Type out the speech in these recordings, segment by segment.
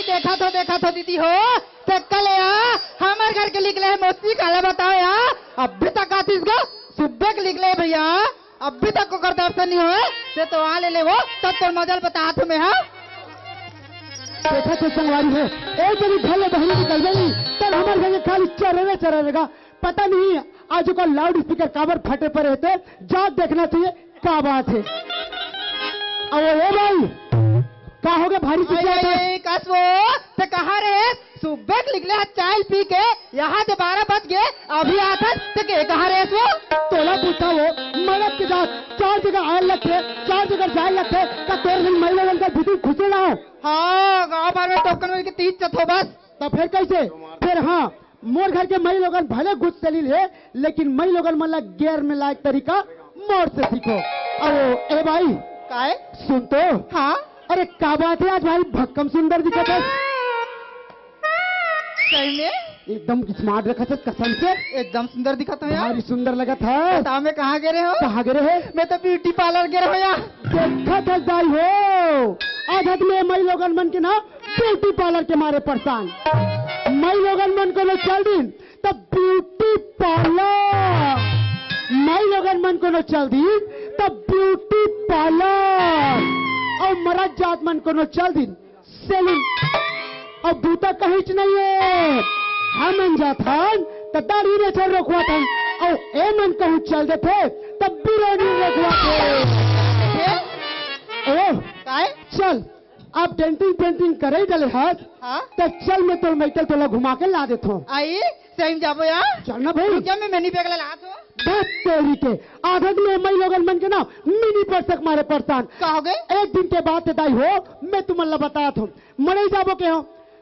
आई देखा तो दीदी हो कल यार हमारे घर के निकले है मौसी काला बताओ यार अभी तक आतीस को सुबह के निकले भैया अभी तक को कर दर्शन नहीं हुए से तो वहाँ ले ले वो तब तो मजल बता तुम्हें हाँ देखा तो संगवारी है एक जगह भले बहनी निकल गई तब हमारे घर खाली चरेगा पता नहीं आज का लाउड स्पीकर काबर फटे पर रहते जात देखना चाहिए क्या बात है। अरे भाई क्या हो गया भारी कसवो तो कहा रे सुबह निकले चाय पी के यहाँ से 12 बज गए अभी आता तो के कहा रे वो तोला पूछा वो मदद के साथ 4 जगह आए लगते 4 जगह जाए लगते का तेरे दिन महिला का भीतर खुशे ना हो। हाँ गाँव भर में टोकन में 30 चथो बस तो फिर कैसे फिर हाँ मोर घर के मई लोगन भले गुस्स चली है लेकिन मई लोगन मतलब गेर में लायक तरीका मोर से सीखो। अरे ए भाई काय सुन तो हाँ अरे क्या बात है आज भाई भक्कम सुंदर दिखा था सही में एकदम स्मार्ट रखा था कसम से एकदम सुंदर दिखा था यार भारी सुंदर लगा था। बताओ मैं कहाँ गिरे हो कहाँ गिरे है मैं तो ब्यूटी पार्लर गिरा हो यार देखा था जाई हो आज में मई लोगन मन के ना ब्यूटी पार्लर के मारे परेशान मई लोगन मन को चल दिन तब ब्यूटी पार्लर मई लोगन मन को चल दिन तब ब्यूटी पार्लर और मरद जात मन को चल दिन सेलून और बूता कहीं नहीं है हम अनजात हन तब दाढ़ी ने चल रखवा था और ए मन कहूँ चल देते तब भी रोनी रखवा थे ओ चल आप डेंटिंग पेंटिंग करे डले हाथ हाँ तब चल मैं तो मैकल तोला घुमा के ला देता हूँ आई सही जाबो यार चल ना भाई क्या मैं मैनी पेगला ला तो बस तेरी के आधक में मई लोगन मन के ना मिनी परसक मारे परेशान कहोगे एक दिन के बाद दाई हो मैं तुम्हें बता हूँ मरे जाबो के हो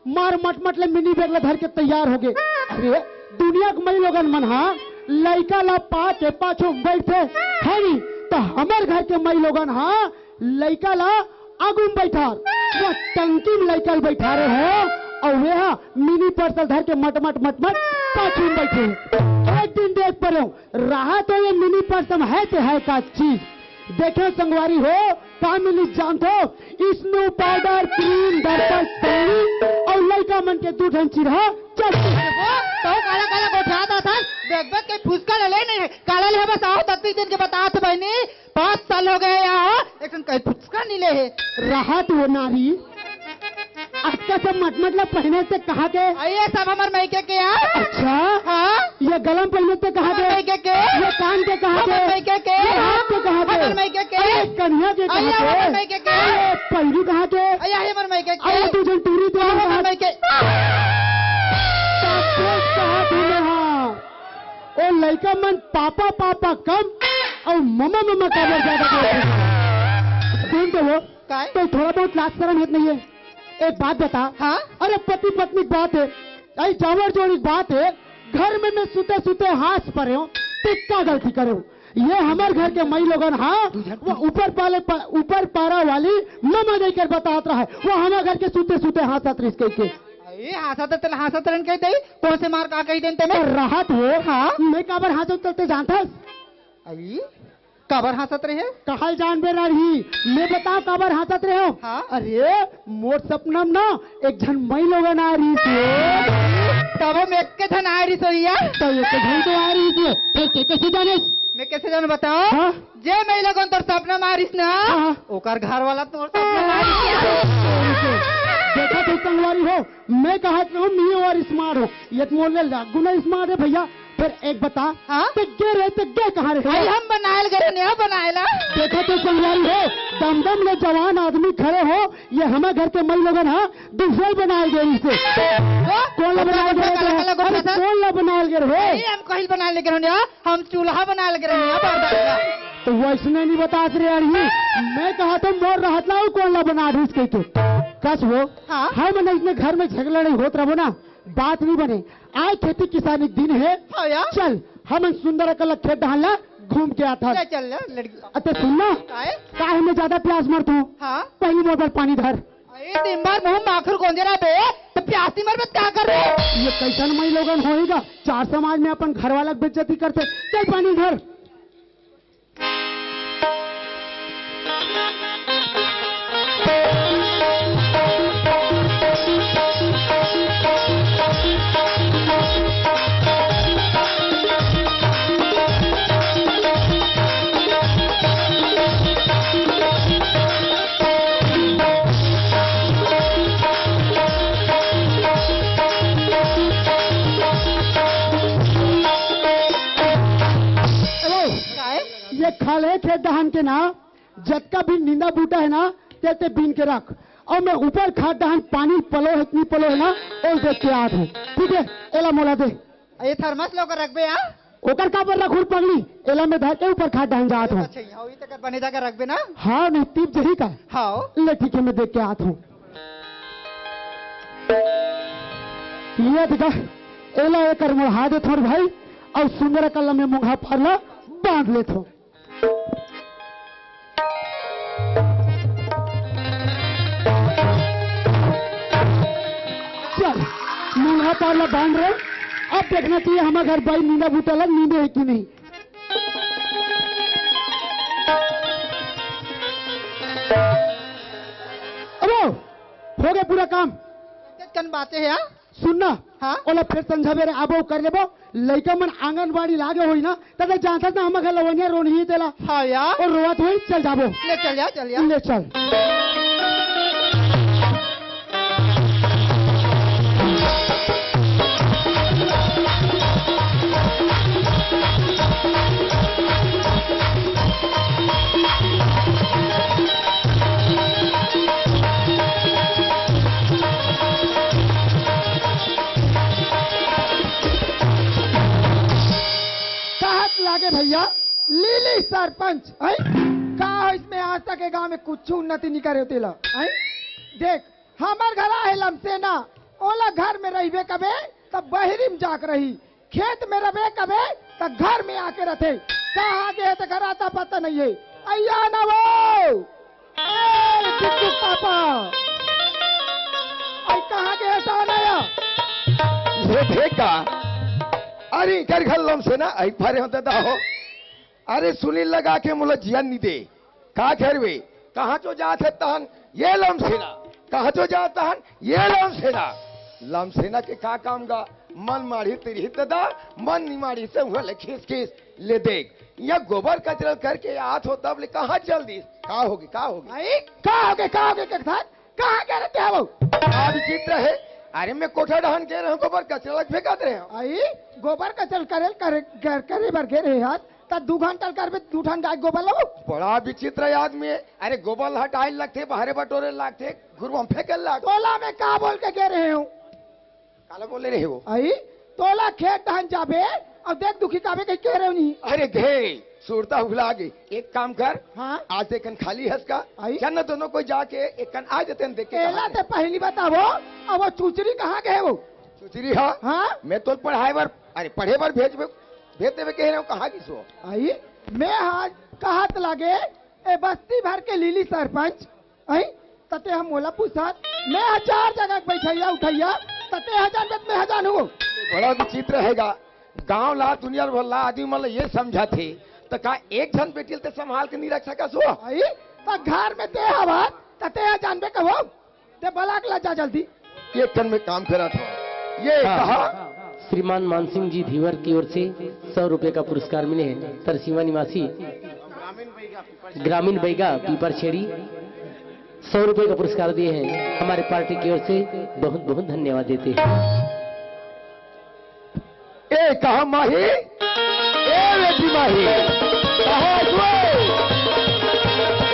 मार मट ले मिनी बेगला धर के तैयार हो गए। अरे दुनिया के मई लोगन मन हाँ लड़का ला पाके पाछो बैठे है तो हमारे घर के मई लोगन हाँ लड़का ला आगू में बैठा वो टंकी में लड़का बैठा रहे हो और वे हाँ मिनी पर्सल धर के मट पाछू में बैठे एक दिन देख पर रहा तो ये मिनी पर्सल है तो है का चीज देखे संगवारी हो का मिली जानते हो स्नो पाउडर क्रीम दर्पण और लड़का मन के दूध चिढ़ा तो काला काला गोठाता था देख के फुसका ले नहीं काला ले बस आओ तत्ती दिन के बता तो बहनी 5 साल हो गए यहाँ लेकिन कहीं फुसका नहीं ले है राहत हो नारी आपका सब मतलब पहने से कहा के ये सब हमारे मैके के यार अच्छा हाँ ये गलम पहने से कहा के मैके के ये कान के कहा के मैके के हाथ के कहा के मैके के कन्या के कहा के मैके के पहली कहा के हमारे मैके के तुझे टूरी तो मैके ओ लड़का मन पापा पापा कम और ममा ममा का ज्यादा सुन तो वो तो थोड़ा बहुत लाज शर्म नहीं है। एक बात बता हाँ अरे पति पत्नी बात है आई जावर जोड़ी बात है घर में मैं सुते सुते हाथ परे हूँ टिक्का गलती करे ये हमारे घर के मई लोगन हाँ वो ऊपर पारा वाली ममा देकर बतात रहा है वो हमारे घर के सुते सुते हाथ रिस के हाथ कहते कौन से मार का कही देते मैं राहत हो हाँ मैं काबर हाथ उतरते जानता काबर हंसत रहे कहल जान बे रही मैं बताओ काबर हंसत रहे हो हाँ? अरे मोर सपना ना एक जन मई लोगन आ रही थी तब हम एक के धन आ रही सोइया तो एक जन तो आ रही थी फिर कैसे जाने मैं कैसे जान बताओ हाँ? जे मई लोगन तोर सपना मारिस ना हाँ? ओकर घर वाला तोर सपना मारिस देखा तो संगवारी हो मैं कहा मी और स्मार्ट हो ये मोल गुना स्मार्ट है भैया फिर एक बता हाँ तो गे रहे तो गे कहाँ रहे हम बनायल गए नहीं बनायला देखो तो संगवारी हो दम दम ले जवान आदमी खड़े हो ये हमारे घर के मई लोगन हाँ दूसरे बनाए गए इसे कौन बनाए गए कौन बनाए गए हम कहीं बनाए गए हम चूल्हा बनाए गए तो वैसने नहीं बता रहे मैं कहा तो मोर रहत ना कौन ला बना रही इसके तो कस वो हाँ हम इसमें घर में झगड़ा नहीं होत रहो ना बात नहीं बने आए खेती किसानी दिन है चल हम सुंदर अकल खेत डालना घूम के आता चल लड़की अच्छा सुनना काहे में ज्यादा प्यास मरता हूँ हाँ पहली बोतल पानी धर दिन भर मुँह माखुर गोंजेरा बे तो प्यासी मर में क्या कर रहे ये कैसन मई लोगन होएगा 4 समाज में अपन घर वाला बेइज्जती करते चल पानी धर कल खेत दहन के ना जतका भी नींदा बूटा है ना ते बीन के रख और मैं ऊपर खाद दहन पानी पलो है इतनी पलो है ना और देख के आत हूँ ठीक है एला मोला दे ये थर्मस लोग रख बे हाँ ओकर का पर रखूर पगली एला में धर के ऊपर खाद दहन जात हूँ अच्छा यहाँ तक बने जाकर रख बे ना हाँ नहीं तीप जही का हाँ ले ठीक है मैं देख के आत हूँ ये देखा एला एक मुढ़ा दे थोड़ भाई और सुंदर कल में मुंगा पारला बांध ले थो चल मुंगा पारला बांध रहे अब देखना चाहिए हमारे घर भाई नींदा बूटा नींदे है कि नहीं अबो हो गया पूरा काम कन बातें है सुनना हाँ? ओला फिर समझावे रे आबो कर लेबो लइका मन आंगनबाड़ी लागे होई ना तब जानता ना हम घर लवनिया रोनी देला हाँ यार और रोवत होई चल जाबो ले चल जा ले चल लागे भैया लीली सरपंच है का इसमें आज तक के गांव में कुछ उन्नति नहीं करे तेला है देख हमार घर है लमसेना ओला घर में रहिबे कबे तब बहरी में जाक रही खेत में रहे कबे तब घर में आके रहते कहाँ गए तो घर आता पता नहीं है अय्या ना वो चिट्टू पापा आई कहाँ गए सानया ये देखा अरे कर घर लम से ना आई फारे होता था हो अरे सुनील लगा के मुला जियन नहीं दे का खेरवे कहाँ तो जात है तहन ये लम सेना कहाँ तो जात तहन ये लम सेना के का काम गा मन मारी तेरी तदा मन नहीं मारी से हुआ खींच खींच ले देख या गोबर कचरा करके आत हो तब ले कहाँ चल दी का होगी आई कहाँ कह रहे थे वो आ विचित्र है अरे मैं कोठा डहन के रहा गोबर कचरा फेंका दे रहे आई गोबर कचल करे बर घेरे हाथ तब 2 घंटा कर 2 घंटा गोबर लो बड़ा विचित्र है आदमी है अरे गोबर हटाई लगते बाहरे बटोरे लगते घुरवा फेंकल लग तोला में का बोल के कह रहे हो काला बोले रहे हो आई तोला खेत दहन जाबे और देख दुखी काबे कह रहे हो नहीं अरे घे सुरता भुला गई एक काम कर हाँ आज देखन खाली हंस का आई? चल दोनों को जाके एक कन आ जाते हैं देख के एला ते पहली बताओ अब वो चूचरी कहाँ गए वो सुचरी हाँ हाँ मैं तो पढ़ाई बार अरे पढ़े बार भेज देवे कह रहे हो कहाँ की सो आई मैं आज कहत लागे ए बस्ती भर के लीली सरपंच आई तते हम मोला पूछत मैं 1000 जगह बैठैया उठैया तते 1000 में 1000 हो बड़ा विचित्र हैगा गांव ला दुनिया भर ला आदमी मतलब ये समझा थे तो का एक जन बेटिल ते संभाल के नहीं रख सका सो आई तो घर में ते हवा तते जानबे कहो ते बलाक ला जा जल्दी एक कन में काम करा था ये कहा श्रीमान मानसिंह जी धीवर की ओर से 100 रुपए का पुरस्कार मिले हैं तरसीमा निवासी ग्रामीण बैगा पीपर छेड़ी 100 रुपए का पुरस्कार दिए हैं हमारे पार्टी की ओर से बहुत बहुत धन्यवाद देते हैं ए कहा माही ए बेटी माही कहा तू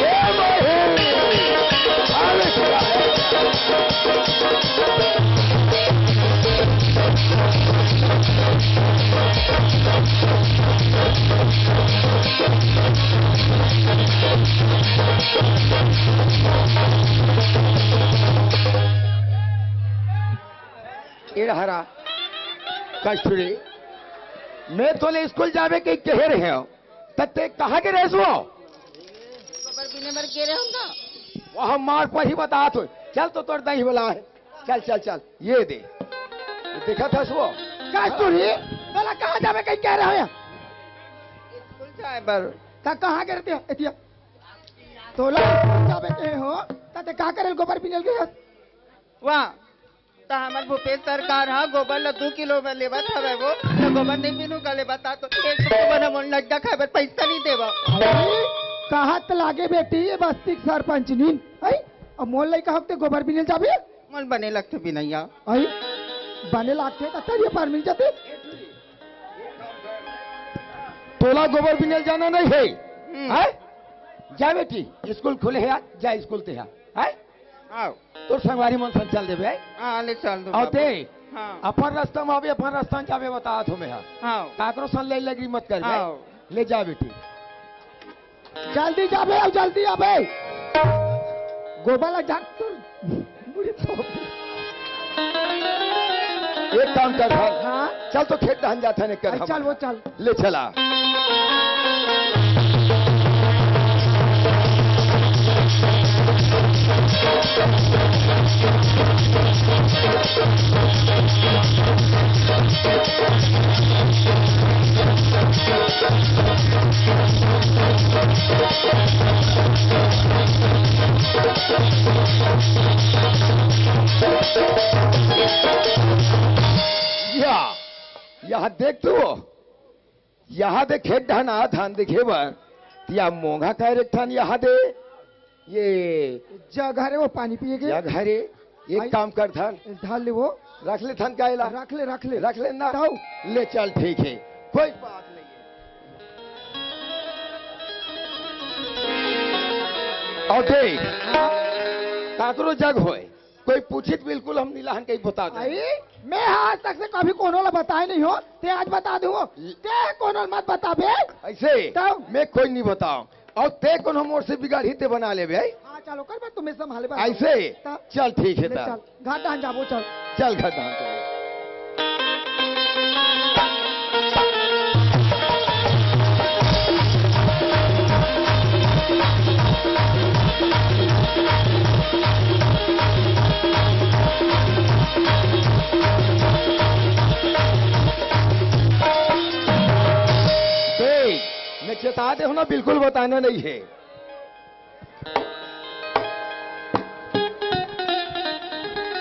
ए माही आले चला ये हरा कस्तूरी मैं तोले स्कूल जावे के कह रहे हो तत्ते कहाँ के रह गोबर पीने मर के रहे होगा वहां मार पर ही बता तो चल तो तोड़ दही बोला है चल चल चल ये दे देखा था सो कस्तूरी तोला कहाँ जावे कहीं कह रहे हो स्कूल जाए बर ता कहाँ करते हो एतिया तोला जावे के हो तते का करे गोबर पिनल के वाह तो हमारे भूपेश सरकार हाँ गोबर ला 2 किलो में लेवा था वो तो गोबर नहीं पीनू का लेवा था तो 1 रुपये बना मन लड्डा खाए पर पैसा नहीं देवा कहा तो लागे बेटी ये बस्ती सरपंच नीन आई अब मोल लाई कहा ते गोबर पिनल जाबे मन बने लगते भी नहीं यार आई बने लागते तो ये पर मिल जाते तोला गोबर बिनेल जाना नहीं है है जा बेटी स्कूल खुले है जा स्कूल ते है आओ तो संगवारी मन सन चल देबे हाँ ले चल दो और ते हाँ अपन रास्ता में आवे अपन रास्ता में जावे बता तो मैं हाँ काकरो सन ले लगी मत कर आओ ले जा बेटी जल्दी जाबे अब जल्दी आबे गोबाला डॉक्टर बुढ़ी एक काम कर हाँ चल तो खेत दहन जाता ने कर चल वो चल ले चला यहाँ देख तू यहाँ दे खेत धान आ धान देखे बर या मोंघा कह रे थान यहाँ दे ये जगह रे वो पानी पिएगे या घरे एक काम कर थान ढाल ले वो रख ले थान का इला रख ले रख ले ना ताऊ। ले चल ठीक है कोई बात नहीं है और देख काकरो जग होए कोई पूछित बिल्कुल हम नीलाहन कहीं बता दे आई मैं आज तक से कभी कोनो ला बताए नहीं हो ते आज बता दूं ते कोनो मत बता बे ऐसे ताऊ। मैं कोई नहीं बताऊं और ते कोनो मोर से बिगाड़ी ते बना ले भाई हां चलो कर मैं तुम्हें संभाले बा ऐसे ताऊ। चल ठीक है ले ता चल घाट डान जाबो चल चल घर धान चल मैं चेता दे ना बिल्कुल बताना नहीं है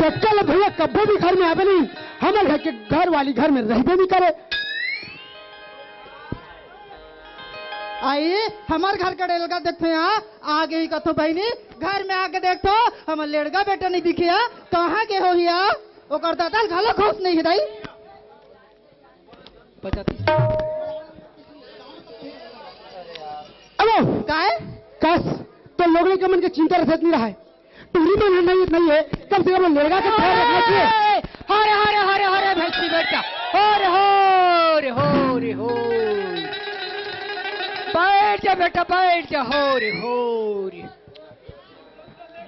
तो कल भैया कब्बो भी घर में आवे नहीं हमारे घर के घर वाली घर में रहबे नहीं करे आई हमार घर का डेलगा देखते यहाँ आगे ही कथो बहनी घर में आके देखो हमार लेड़गा बेटा नहीं दिखिया कहाँ के हो हिया वो करता था घाला खोस नहीं है दाई अब काहे कस तो लोगों के मन के चिंता रसत नहीं रहा है टूरी में नहीं है कम से कम लेगा के ख्याल रखना चाहिए हरे हरे हरे हरे भैंसी बेटा हरे हो रे हो रे हो बैठ जा बेटा बैठ जा हो रे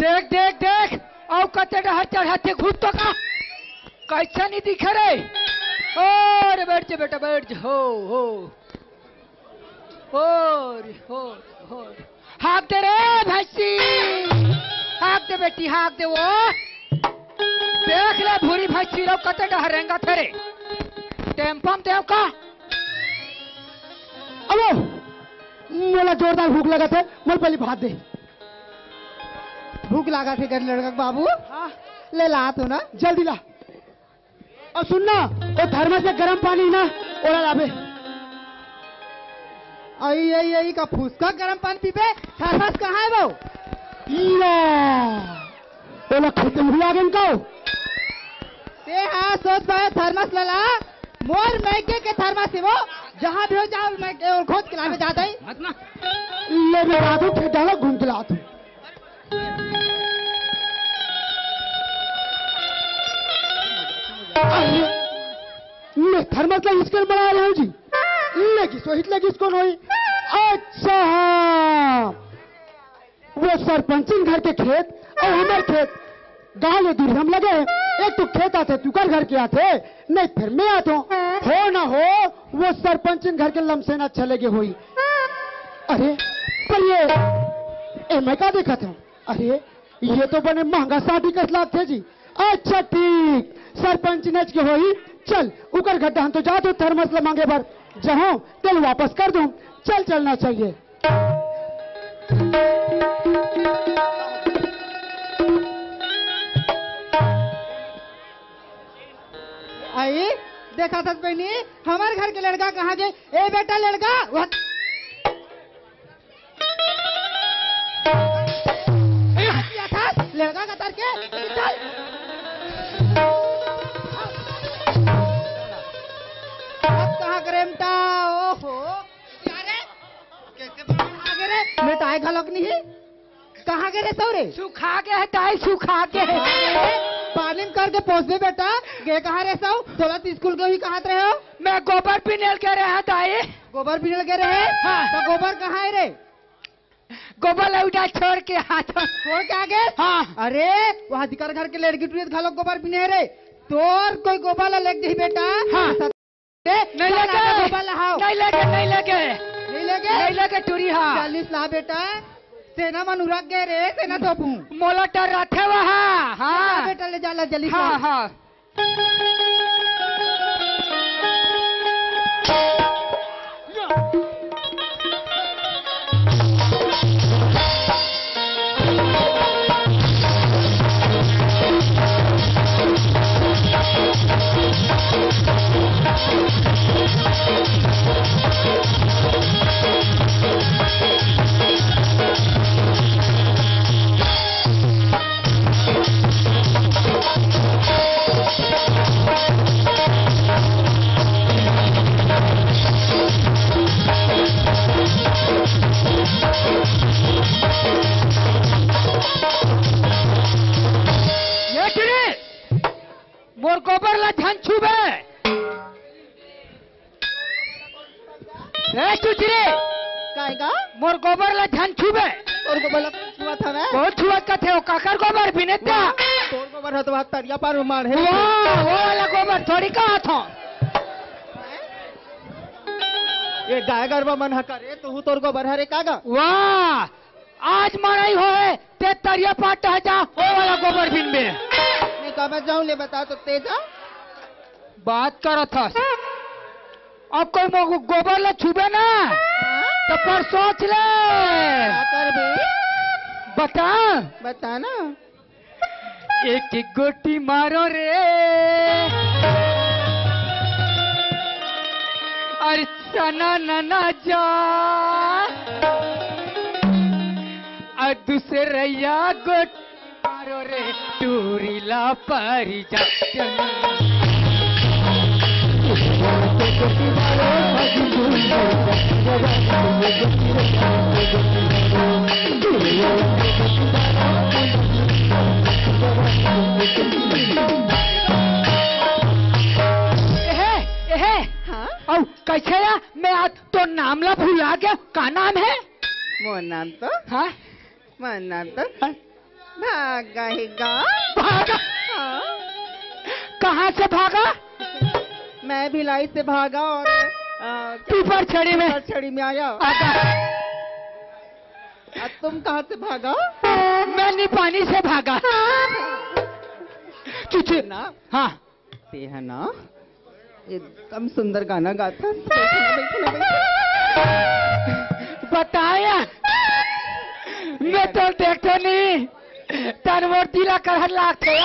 देख देख देख और कते डहर चढ़ाते घुस तो का कैसा नहीं दिख रे और बैठ जा बेटा बैठ जा हो हाक दे रे भैंसी हाक दे बेटी हाक दे वो देख ले भूरी भैंसी रो कते डहरेंगा तेरे टेम्पम देव का अब मोला जोरदार भूख लगा था मोल पहले भात दे भूख लगा थे कर लड़का के बाबू ले ला तो ना जल्दी ला और सुनना वो थर्मस में गर्म पानी ना ओला लाबे आई आई आई का फुसका गर्म पानी पीपे थर्मस कहाँ है वो ईला ओला खत्म हुआ गन को ते हाँ सोच पाए थर्मस लला मोर मैके के थर्मस है वो जहाँ भी हो जाओ मैं खोज के लावे जाता ही मत ना ले मेरा दो फिर डाला घूम के ला तू मैं थर्मस ला इसके बना रहा हूँ जी लगी इसको नहीं अच्छा वो सरपंचिन घर के खेत और हमारे खेत गाँव में दूर हम लगे एक तो खेत आते तू कर घर के आते नहीं फिर मैं आता हूँ हो ना हो वो सरपंचिन घर के लमसेना चले गए हुई अरे पर ये मैं क्या देखा था अरे ये तो बने महंगा शादी का लाभ थे जी अच्छा ठीक सरपंच नच के होई चल उकर गड्ढा हम तो जा दो थर्मस ला मांगे बार जहाँ तेल वापस कर दूं चल चलना चाहिए आई देखा था बहनी हमारे घर के लड़का कहाँ गए ए बेटा लड़का लड़का का तर के चल अब कहाँ करेमटा ओहो यारे कैसे आगे दाई घलोक नहीं है कहाँ गए रे सौरे सुखा के है दाई सुखा के है पानी में करके पहुँचबे बेटा गे कहाँ रे सौ थोड़ा स्कूल के भी कहाँ रहे हो मैं गोबर पीनेल के रहे दाई गोबर पीने लगे रहे हाँ। तो गोबर कहाँ है रे गोबर लौटा छोड़ के हाथ छोड़ के आगे हाँ अरे वहाँ दिकर घर के लड़की टूट घालो गोबर पीने है रे तोर कोई गोबर ला लग गई बेटा हाँ। नहीं लगे गोबर लाओ नहीं लगे नहीं लगे नहीं लगे नहीं लगे टूरी हाँ 40 ला बेटा सेना मन उरक गए रे सेना तोपू मोला टर रखे वहाँ हाँ बेटा ले जाला जल्दी से हाँ हाँ मोर गोबर ला धन छुबे चुचरे काएगा मोर गोबर ला धन छुबे तोर गोबर ला छुआ था ना बहुत छुआ कथे हो काकर गोबर बिने त्या तोर गोबर है तो बात तरिया पर मार है वाह वो वाला गोबर थोड़ी कहा था ये गाय गरबा मन हकरे तू तोर गोबर हरे कागा वाह आज मराई होए ते तरिया पाट जा वो वाला गोबर बिन में मैं कब जाऊं ले बता तो तेजा बात करो था अब कोई मोगो गोबर ला छुबे ना तो पर सोच ले क्या कर बे बता बता ना एक एक गोटी मारो रे अरे सना नना जा और दूसरे या गोट मारो रे टूरीला परी जा हाँ कैसे या मैं आज तो नाम ला भूला गया का नाम है मोर नाम तो हाँ मोर नाम तो भागा है गा भागा हाँ कहाँ से भागा मैं भिलाई से भागा और पीपर छड़ी में छड़ी में आया आगा। अब तुम कहाँ से भागा मैं निपानी से भागा चुचे ना हाँ ते है ना एकदम सुंदर गाना गाता बैठना बैठना बताया मैं तो देखते नहीं तर मूर्ति ला कर लाख थे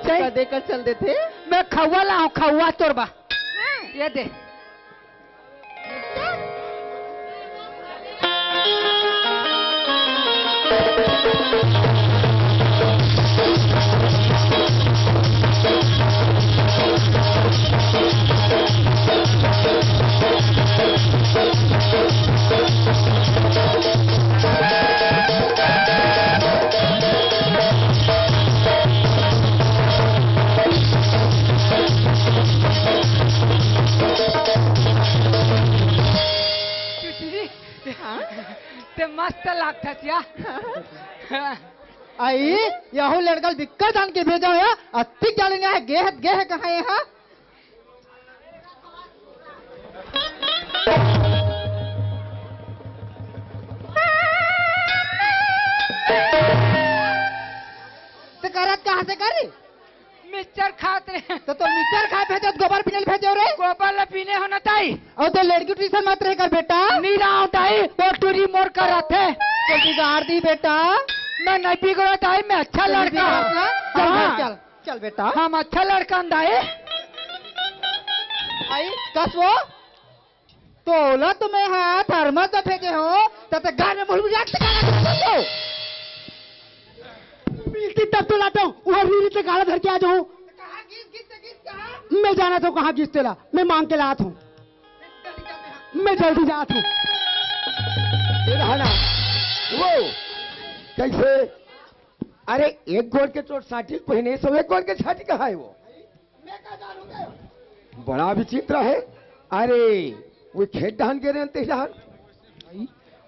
कदे कर चल देते मैं खौआ ला खौआ तोरबा ये दे ते मस्त लागतात या आई यहो लड़का दिक्कत आन के भेजा है अति जालेंगे है गे है कहाँ है हाँ तो करत कहाँ से करी मिक्सचर खाते हैं तो मिक्सर खा भेजो गोबर पीने भेजो रे गोबर ला पीने होना ताई और तो लड़की ट्यूशन मत रह कर बेटा नीरा ताई वो टूरी मोर कर रहे तो बिगाड़ दी बेटा मैं नहीं बिगड़ा ताई मैं अच्छा लड़का चल हाँ। चल चल बेटा हम अच्छा लड़का अंदाए आई कसो तोला तुम्हें हाँ थर्मस में भेजे हो तब घर में मुड़ जाते मिलती तब तो लाता हूँ वह रील से गाला धर के आ जाऊँ मैं जाना था कहाँ किस मैं मांग के लाता हूँ मैं जल्दी जाता हूँ रहना वो कैसे? अरे एक गोड़ के चोट साटी पहने सब एक गोड़ के छाती कहा है वो? बड़ा विचित्र है। अरे वो खेत डहान के रहे ते डहान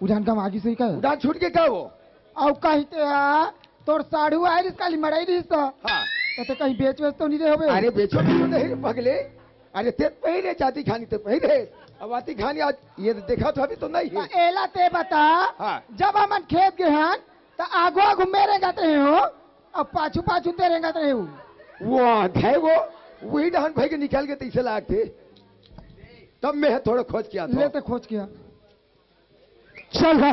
उजान का आगे से ही का उड़ान छूट के का वो? अब कहते हैं तोर साढ़ू आए काली मराई रही तो हाँ तो कहीं बेच वेच तो नहीं रहे होबे? अरे बेचो बेचो नहीं पगले। अरे ते पहले जाती खानी ते पहले अब आती खानी आज ये देखा तो अभी तो नहीं तो है। एला ते बता हाँ। जब हम खेत गए हैं तो आगो आगो मेरे गाते हैं हो अब पाछू पाछू तेरे गाते हैं हो। वो है वो वही डहान भाई के निकाल के तीसरे लाख थे तब मैं थोड़ा खोज किया था। लेते खोज किया चल रहा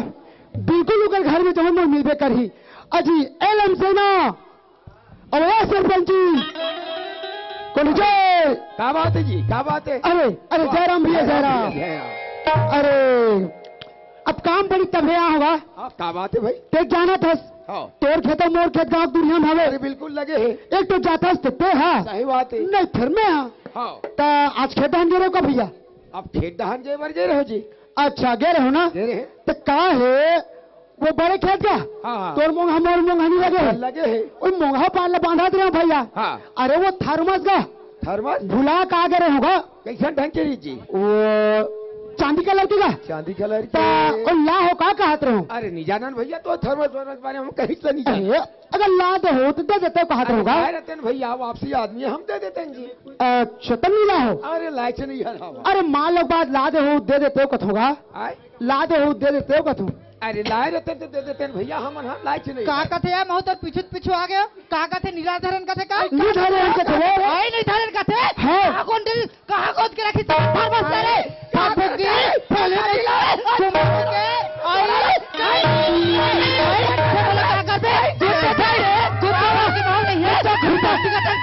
बिल्कुल उकर घर में जब मिलबे करी अजी एलम सेना और सरपंची कौन जय क्या बात है जी? क्या बात है? अरे अरे जयराम भैया जयराम। अरे अब काम बड़ी तबेया होगा आप क्या बात है भाई? ते जाना था हाँ तोर खेत मोर खेत गाँव दुनिया में अरे हवे बिल्कुल लगे है। एक तो जाता ते है सही बात है। नहीं फिर में हाँ हाँ तो आज खेत हम गे का भैया? अब खेत दहान जे मर जे रहो जी। अच्छा गे रहो ना दे रहे तो का है वो बड़े खेत का हाँ तोर मोंगा मोर मोंगा नहीं लगे है लगे है। ओए मोंगा पाल बांधा दे भैया। हाँ अरे वो थर्मस का थर्मस भुला का आगे रहे होगा कैसा ढंग के जी? वो चांदी का लड़की का चांदी कलर तो की। और ला हो का कहत रहो? अरे निजानंद भैया तो थर्मस वर्मस बारे में हम कहीं से नहीं जानते। अरे अगर ला दे हो तो दे देते कहत रहोगा। अरे रहते हैं भैया वापसी आदमी है, हम दे देते हैं जी। अच्छा तब नहीं ला हो? अरे लाइक से नहीं हरा अरे मान लो बात ला दे हो दे देते हो कथ होगा? आए ला दे हो दे देते हो कथ? अरे लाए रहते तो दे देते हैं भैया हम लाइक से नहीं। का कथे है महू तो पीछू पीछू आ गया का कथे निराधरण कथे का नहीं धरे इनके थे आई नहीं धरण कथे हाँ। कहां कौन दिल कहां गोद के रखी थार बस ले का भूखी फले नहीं ला तुम के आई का कथे कुत्ता था कुत्ता की मां नहीं है तो घुटा सी का के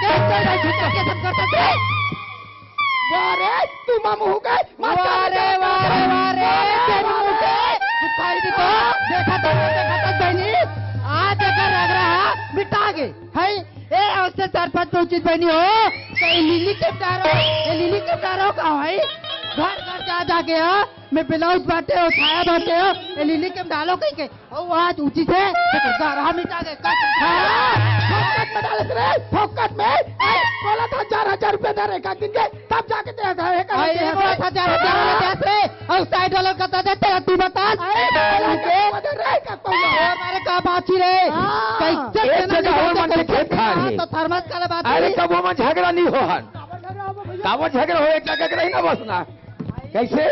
झुका के सब करता थे। वारे तू मामू हो गए वारे वारे वारे तेरी मुझे दिखाई दी तो देखा बहनी आज अगर लग रहा मिटा गए है ए अवसर चार पांच उचित बहनी हो कहीं लिली के डारो का है घर घर जा जा गया मैं ब्लाउज बांटे हो छाया बांटे हो ये लिली के डालो कहीं के और आज उचित है रहा मिटा गए फोकट में डाले रे फोकट में बोला था 4,000 रुपए दे रहे दिन के तब जाके दे रहे बोला था 4,000 रुपए और साइड वालों का तो देते तू बता हमारे का बाची रे तो थर्मस का बात। अरे कब वो झगड़ा नहीं हो हन कावो झगड़ा हो एक जगह रही ना बसना कैसे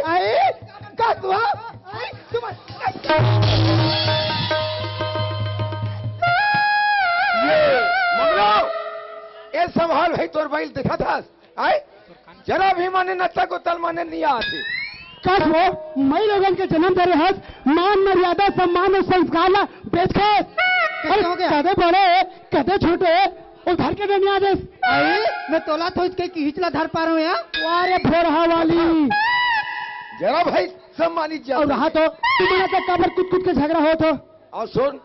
ये संभाल भाई तोर बैल देखा था आए जरा भी माने नचा को तल माने नहीं आते। कस वो मई लोगन के जन्म दे रहे हस मान मर्यादा सम्मान और संस्कार ला बेच के हो गया? कदे बड़े कदे छोटे और घर के देने आदेश आई मैं तोला तो इसके खींचला धर पा रहा हूँ यार वारे फोरहा वाली जरा भाई सम्मानित और रहा तो तुम्हारा तक काबर कुछ कुछ के झगड़ा हो तो और सुन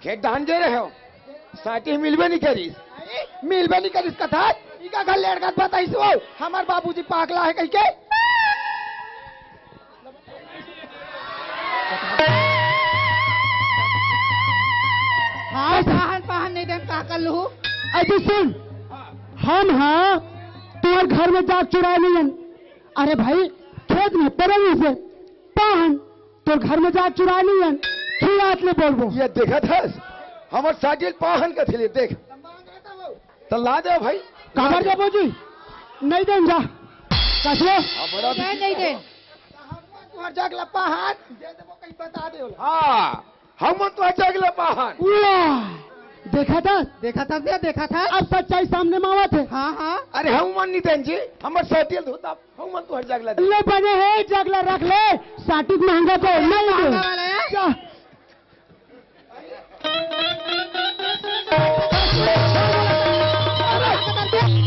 खेत धान दे रहे हो साटी मिलवे नहीं करी मिलबे नहीं करिस कथा इका घर लेड़ का बताई सो हमार बाबूजी पागला है कहीं के हाँ पहन पहन नहीं देन का कर लू अजी सुन हम हाँ तुम्हारे घर में जाग चुराए नहीं हन। अरे भाई खेत में परवी से पान तो घर में जाग चुराए नहीं हन खिलात ले बोलबो ये देखा था हमार साटिल पाहन का थे देख तो ला दे भाई काबर जा बोजी नहीं देन जा कसलो बड़ा नहीं दे तुम्हार जागला पान दे देबो कहीं बता दे हाँ हम तो जगला पाहन देखा था देखा था अब सच्चाई सामने में आवा थे हाँ हाँ अरे हम मन नहीं दें जी हमार साटिल धोता हम मन तो जगला दे ले बने है जगला रख ले साटिक महंगा तो नहीं दे महंगा वाला है? जा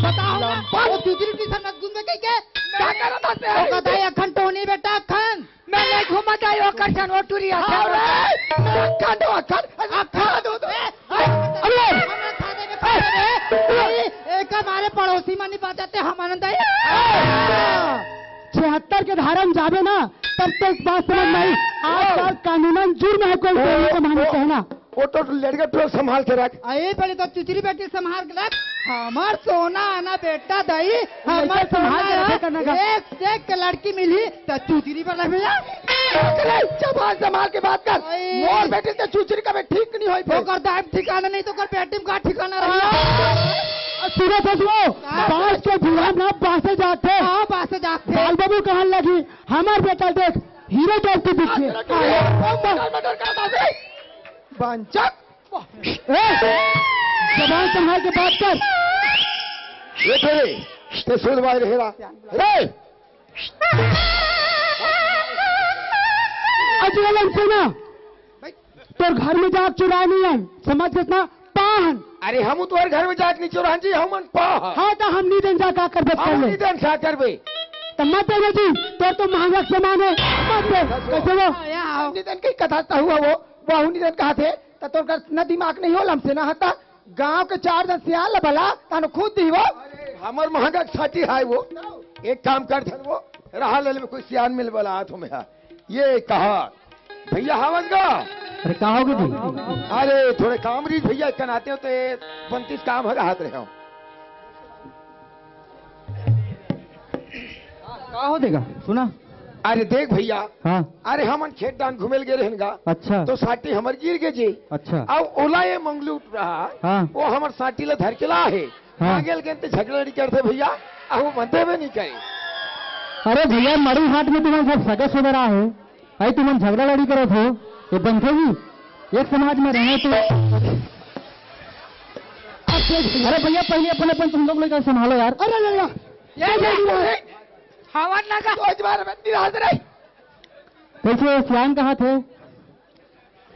बताओ वो दूसरी टीशन मत घूम कहीं के क्या कर रहा था वो कहता है अखन टोनी बेटा अखन मैं नहीं घूमा जाए ओकर सन ओटुरी अखंड अखंड अरे एक हमारे पड़ोसी मनी बात जाते हम आनंद आए 76 के धारा में जावे ना तब तो इस बात समझ में आई आजकल कानूनन जुर्म है कोई चोरी को माने कहना। वो तो लड़का तो संभाल के रख। अरे पहले तो चुचरी बेटी संभाल के रख। हमार सोना आना बेटा दई हमार लड़का संभाल के रखे करने का। एक से एक लड़की मिली तो चुचरी पर रख भैया। जबान संभाल के बात कर। अरे। मोर बेटी से चूचरी का ठीक नहीं होई तो कर दाब ठिकाना नहीं तो कर बेटी में का ठिकाना रही। सुनो ससुरो, बांस के गुलाम ना बासे जाते। हाँ पास जाते। बाल बाबू कहने लगी हमार बेटा देख हीरो जैसे दिखे। बंचक जबान संभाल के बात कर। ये तेरे ते सुन भाई रहेगा रे। अजगलन सुना तो घर में जाग चुरा नहीं है समझ कितना पाहन। अरे हम तो घर में जाके नहीं चुरा जी हम पा। हाँ तो हम नहीं दिन जा का कर हम नहीं देन क्या करबे। तो मत दे जी तो महंगा सामान है मत दे कैसे वो हम नहीं देन की कथा ता हुआ वो नहीं देन कहा थे तो तोर न दिमाग नहीं हो हमसे ना हता गांव के 4 जन सियाल भला तानो खुद दी वो हमर महंगा छाती है वो। एक काम कर धन वो रहा ले में कोई सियान मिल वाला हाथ में है। ये कहा भैया हवस का। अरे कहा होगी जी। अरे थोड़े काम रीत भैया कनाते हो तो 25 काम है हाथ रहे हो। कहा हो देगा सुना। अरे देख भैया हाँ अरे हमन खेत दान घुमेल गे रहेगा अच्छा तो साटी हमर गिर गे जी। अच्छा अब ओला ये मंगलू रहा हाँ वो हमर साटी ला धर के ला है। हाँ। आगे लगे तो झगड़ा नहीं करते भैया अब वो बनते में नहीं करे। अरे भैया मरी हाट में तुम्हारे सब सगे सुधरा है अरे तुम झगड़ा लड़ी करो थे ये बंधेगी एक समाज में रहने तो। अरे भैया पहले अपन तुम लोग लेकर संभालो यार। अरे हवा लगा। कैसे सियान कहा थे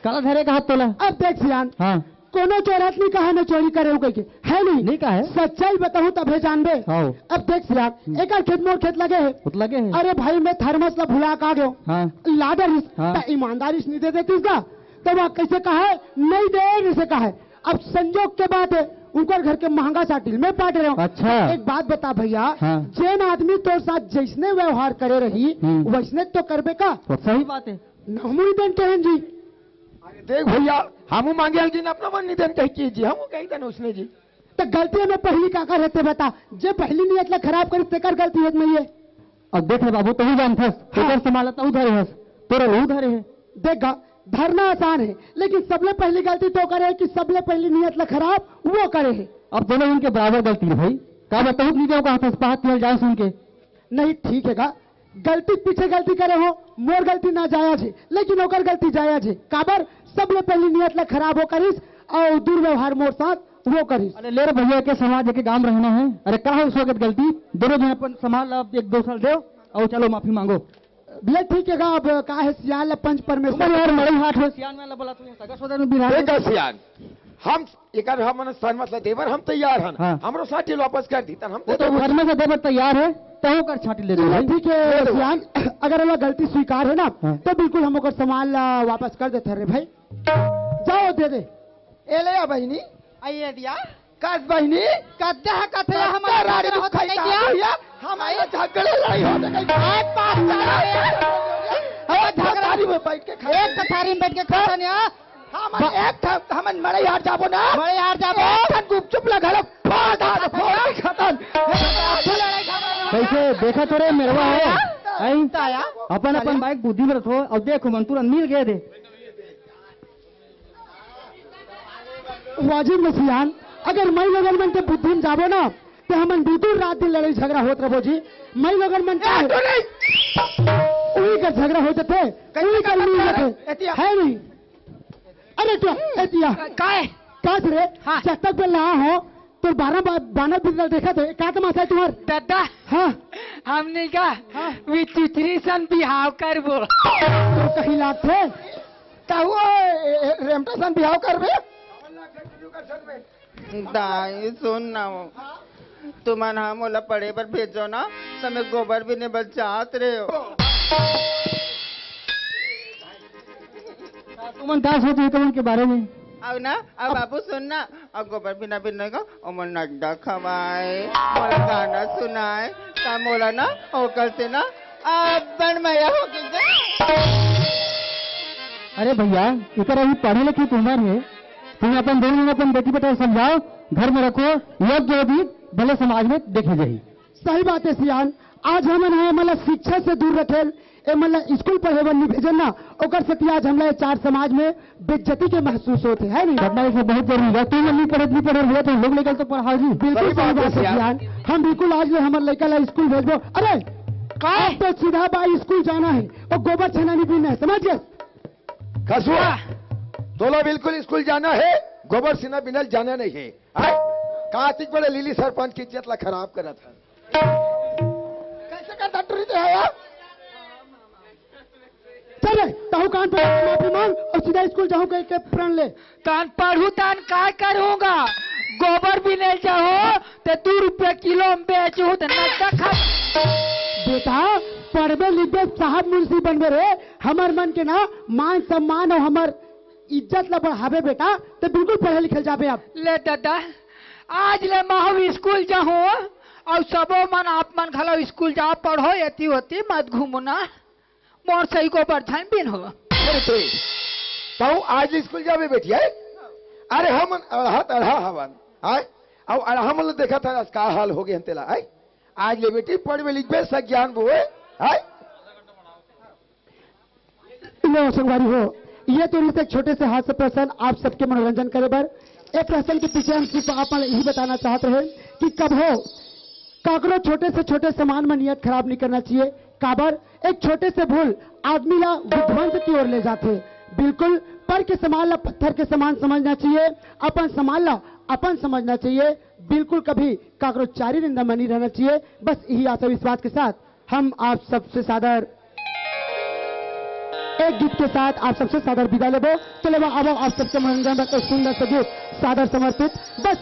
काला धरे का हाथ तोला। अब देख सियान हाँ कोनो चोरत नहीं कहा न चोरी करे हो के है नहीं कहा है सच्चाई बताऊं तबे जानबे। अब देख सियान एक खेत मोर खेत लगे है अरे भाई मैं थर्मस ला भुला का गयो हाँ। लाडर हाँ। ईमानदारी नहीं दे देती इसका तो वह कैसे कहा है नहीं दे इसे कहा है। अब संजोग के बात है उनका घर के महंगा साटिल में बांट रहे हो। अच्छा एक बात बता भैया हाँ। जैन आदमी तो साथ जैसने व्यवहार करे रही वैसने तो करबे का तो सही बात है नमूरी देन कहन जी। अरे देख भैया हम मांगे जी अपना मन निधन कह कीजिए हम कही देन उसने जी तो गलती में पहली का कर रहते बता जे पहली नियत ला खराब करी तेकर गलती है नहीं है। अब देख बाबू तू जान फस तेकर संभालता उधर है तोरा उधर है देख धरना आसान है लेकिन सबले पहली गलती तो करे कि सबले पहली नियत ला खराब वो करे है। अब दोनों उनके बराबर गलती है भाई का बताऊँ नहीं क्या कहा बात किया जाए सुन के नहीं ठीक है का गलती पीछे गलती करे हो मोर गलती ना जायज है लेकिन ओकर गलती जायज है काबर सबले पहली नियत ला खराब हो करिस और दुर्व्यवहार मोर साथ वो करिस। अरे ले रे भैया के समाज के काम रहना है। अरे कहा उस वक्त गलती दोनों जन अपन संभाल एक दो साल दो और चलो माफी मांगो भैया ठीक है अब का है सियान पंच परमेश्वर यार मरे हाथ हो सियान वाला बोला तू सगा सोदर में बिहार देखा सियान हम एक हम सहमत ला देवर हम तैयार हन हाँ। हमरो साथी वापस कर दी तन हम तो घर में से देवर तैयार है तो कर छाटी ले दे ठीक है सियान अगर वो गलती स्वीकार है ना तो बिल्कुल हम ओकर सामान वापस कर देते रे भाई जाओ दे दे ए ले बहिनी आइए दिया कास बहिनी कद्दा है कथे हमारा राड़ी राड़ी होता होता है है भैया हमारे झगड़े लड़ाई होते कहीं एक पास झगड़ारी में बैठ के खा एक कथारी में बैठ के खाता नहीं हम एक हम मड़े यार जाबो ना बड़े यार जाबो एक गुपचुप लगा लो फाड़ा फोड़ खतन कैसे देखा थोड़े मेरवा है आई ताया अपन अपन बाइक बुद्धि में रखो और देखो मन तुरंत मिल गए दे वाजिब नसियान अगर मई लगन मन के बुद्धि में जाबो ना तो हमन दूर रात दिन लड़ाई झगड़ा होत रहो जी मई लगन मन का उही का झगड़ा हो जाते उही का मिल जाते है नहीं। अरे तो एतिया काय कास रे हाँ। जब तक पे ला हो तो 12 बिरल देखा थे का तमाशा है तुम्हार दादा हाँ हमने का वी चित्री सन बिहाव करबो तो कहीं लाग थे ताऊ रेमटा सन बिहाव करबे दाई सुन ना तुमन हम ओला पढ़े पर भेजो ना तो मैं गोबर भी नहीं बचात रहे हो तुमन का सोच है तुमन के बारे में अब ना अब बाबू सुन ना अब गोबर भी ना बिनने का और मन नड्डा खवाए मोला गाना सुनाए का मोला ना ओकर से ना अब बन मया हो गई अरे भैया इधर अभी पढ़े लिखी की उम्र है, तुम अपन दोनों में अपन बेटी बेटा समझाओ, घर में रखो, योग्य होगी भले समाज में देखे जाही। सही बात है सियान, आज हमन है मतलब शिक्षा से दूर रखेल, ए मतलब स्कूल पढ़े बर नहीं भेजन ना, ओकर से आज हमला चार समाज में बेइज्जती के महसूस होते है नहीं। घटना इसमें बहुत जरूरी है, तुम नहीं पढ़े हुए तो लोग लेकर तो पढ़ाओ जी। बिल्कुल सही बात है सियान, हम बिल्कुल आज हमारे लड़का ला स्कूल भेजबो। अरे अब तो सीधा बाई स्कूल जाना है और गोबर छेना नहीं पीना है, समझ गए? कसुआ तोला बिल्कुल स्कूल जाना है, गोबर सीना बिनल जाना नहीं है। कार्तिक बड़े लीली सरपंच की इज्जत ला खराब करा था। कैसे का डॉक्टरी दे है यार? चले ताहू कान पर माफी मांग और सीधा स्कूल जाऊं कह के प्रण ले। तान पढ़ू तान काय करूंगा, गोबर भी नहीं चाहो तो 2 रुपये किलो में बेचू तो नक्का खा। बेटा पढ़बे लिखबे साहब मुंशी बनबे रे, हमार मन के ना मान सम्मान और हमार इज्जत ला बढ़ावे बेटा, तो बिल्कुल पढ़े लिखे जाबे। अब ले दादा आज ले महू स्कूल जाहू और सबो मन आप मन खलो स्कूल जाओ पढ़ो, एती होती मत घूमो ना, मोर सही गोबर छान बिन हो। तो आज स्कूल जावे बेटी है? अरे हम अढ़ा हवन आए और अढ़ा मतलब देखा था का हाल हो गया तेला आए। आज ले बेटी पढ़वे लिखबे ज्ञान बोए आए। लो संगवारी हो, ये तो एक छोटे से हाथ से प्रश्न आप सबके मनोरंजन करे बर। एक प्रश्न के पीछे हम सिर्फ आप यही बताना चाहते हैं कि कब हो काकरो छोटे से छोटे सामान में नियत खराब नहीं करना चाहिए। काबर एक छोटे से भूल आदमी ला विध्वंस की ओर ले जाते। बिल्कुल पर के समान ला पत्थर के समान समझना चाहिए, अपन समान ला अपन समझना चाहिए। बिल्कुल कभी काकरो चारी निंदा में नहीं रहना चाहिए। बस यही आशा विश्वास के साथ हम आप सबसे सादर एक गीत के साथ आप सबसे सादर विदा लेबो। चलो अब आप सबसे मनोरंजन सुंदर से गीत सादर समर्पित बस